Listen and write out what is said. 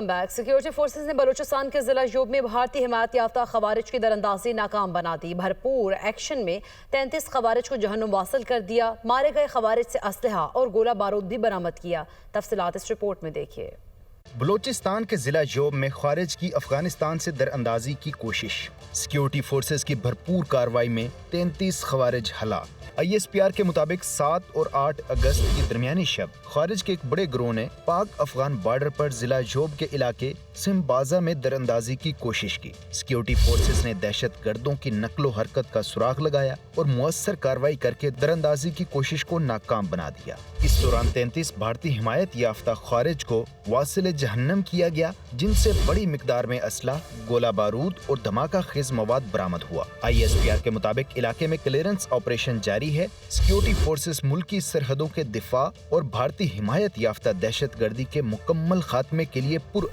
Back security forces نے بلوچستان کے ضلع یوب میں بھارتی حمایت یافتہ خوارج کی دراندازی ناکام بنا دی۔ بھرپور ایکشن میں 33 خوارج کو جہنم واصل کر دیا۔ مارے گئے خوارج سے اسلحہ اور گولہ بارود بھی برآمد کیا۔ تفصیلات اس رپورٹ میں دیکھیے۔ بلوچستان کے ضلع یوب میں خوارج کی افغانستان سے دراندازی کی کوشش۔ سیکیورٹی فورسز کی بھرپور کارروائی میں 33 خوارج ہلاک۔ ISPR کے مطابق 7 اور 8 اگست کی درمیانی شب خوارج کے ایک بڑے گروہ نے پاک افغان بارڈر پر ضلع یوب کے علاقے سمبازا میں دراندازی کی کوشش کی۔ سیکیورٹی فورسز نے دہشت گردوں کی نقل و حرکت کا سراغ لگایا اور مؤثر کارروائی کر کے دراندازی کی کوشش کو ناکام بنا دیا۔ اس دوران 33 بھارتی حمایت یافتہ خوارج کو واصل جہنم کیا گیا، جن سے بڑی مقدار میں اسلحہ، گولہ بارود اور دھماکہ خیز مواد برآمد ہوا۔ ISPR کے مطابق علاقے میں کلیئرنس آپریشن جاری ہے۔ سیکیورٹی فورسز ملکی سرحدوں کے دفاع اور بھارتی حمایت یافتہ دہشت گردی کے مکمل خاتمے کے لیے